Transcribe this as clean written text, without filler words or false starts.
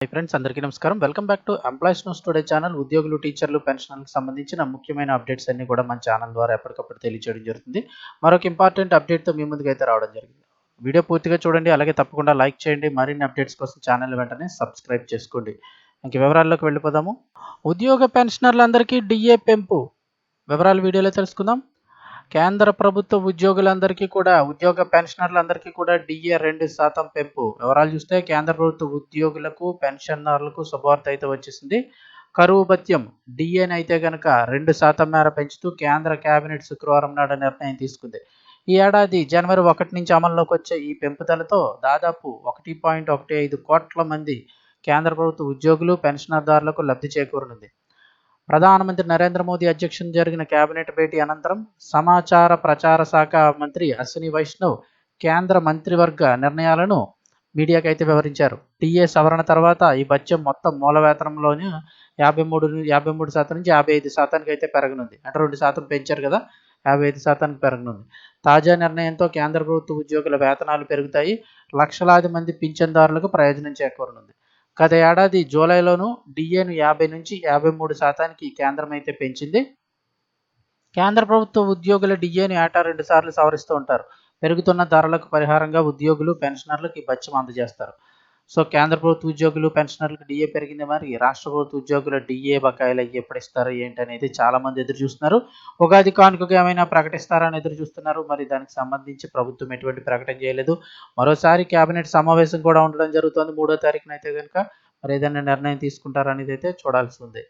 Hi friends, అందరికీ నమస్కారం. Welcome back to employees news today channel. ఉద్యోగులు, టీచర్లు, పెన్షనర్లకు సంబంధించిన ముఖ్యమైన అప్డేట్స్ అన్ని కూడా మన ఛానల్ ద్వారా ఎప్పటికప్పుడు తెలియజేయడం జరుగుతుంది. మరొక ఇంపార్టెంట్ అప్డేట్తో మీ ముందుకైతే రావడం జరిగింది. వీడియో పూర్తిగా చూడండి, అలాగే తప్పకుండా లైక్ చేయండి. మరిన్ని అప్డేట్స్ కోసం ఛానల్ వెంటనే సబ్స్క్రైబ్ చేసుకోండి. ఇంక వివరాల్లోకి వెళ్ళిపోదాము. ఉద్యోగ పెన్షనర్లందరికీ డిఏ పెంపు వివరాలు వీడియోలో తెలుసుకుందాం. కేంద్ర ప్రభుత్వ ఉద్యోగులందరికీ కూడా ఉద్యోగ పెన్షనర్లందరికీ కూడా డిఏ 2% పెంపు. వివరాలు చూస్తే కేంద్ర ప్రభుత్వ ఉద్యోగులకు, పెన్షనర్లకు శుభవార్త అయితే వచ్చేసింది. కరువు భత్యం డిఏని అయితే కనుక 2% మేర పెంచుతూ కేంద్ర కేబినెట్ శుక్రవారం నాడు నిర్ణయం తీసుకుంది. ఈ ఏడాది జనవరి 1 నుంచి అమల్లోకి వచ్చే ఈ పెంపుదలతో దాదాపు 1.15 కోట్ల మంది కేంద్ర ప్రభుత్వ ఉద్యోగులు, పెన్షనర్దారులకు లబ్ధి చేకూరనుంది. ప్రధానమంత్రి నరేంద్ర మోదీ అధ్యక్షతన జరిగిన కేబినెట్ భేటీ అనంతరం సమాచార ప్రచార శాఖ మంత్రి అశ్విని వైష్ణవ్ కేంద్ర మంత్రివర్గ నిర్ణయాలను మీడియాకు అయితే వివరించారు. టీఏ సవరణ తర్వాత ఈ భత్యం మొత్తం మూల వేతనంలోని 53% నుంచి 55% అయితే పెరగనుంది. అంటే 2% పెంచారు కదా, 55% పెరగనుంది. తాజా నిర్ణయంతో కేంద్ర ప్రభుత్వ ఉద్యోగుల వేతనాలు పెరుగుతాయి. లక్షలాది మంది పింఛన్దారులకు ప్రయోజనం చేకూరనుంది. గత ఏడాది జూలైలోనూ డిఏను 50 నుంచి 53% కేంద్రం అయితే పెంచింది. కేంద్ర ప్రభుత్వ ఉద్యోగుల డిఏను ఏటా 2 సార్లు సవరిస్తూ ఉంటారు. పెరుగుతున్న ధరలకు పరిహారంగా ఉద్యోగులు, పెన్షనర్లకు ఈ భత్యం అందజేస్తారు. సో కేంద్ర ప్రభుత్వ ఉద్యోగులు, పెన్షనర్లకు డిఏ పెరిగింది. మరి రాష్ట్ర ప్రభుత్వ ఉద్యోగుల డిఏ బకాయిలు ఎప్పుడు ఇస్తారు ఏంటి అనేది చాలా మంది ఎదురు చూస్తున్నారు. ఉగాది కానుకగా ఏమైనా ప్రకటిస్తారని ఎదురు చూస్తున్నారు. మరి దానికి సంబంధించి ప్రభుత్వం ఎటువంటి ప్రకటన చేయలేదు. మరోసారి కేబినెట్ సమావేశం కూడా ఉండడం జరుగుతుంది 3వ తారీఖున. అయితే కనుక మరి ఏదైనా నిర్ణయం తీసుకుంటారనేది అయితే చూడాల్సి ఉంది.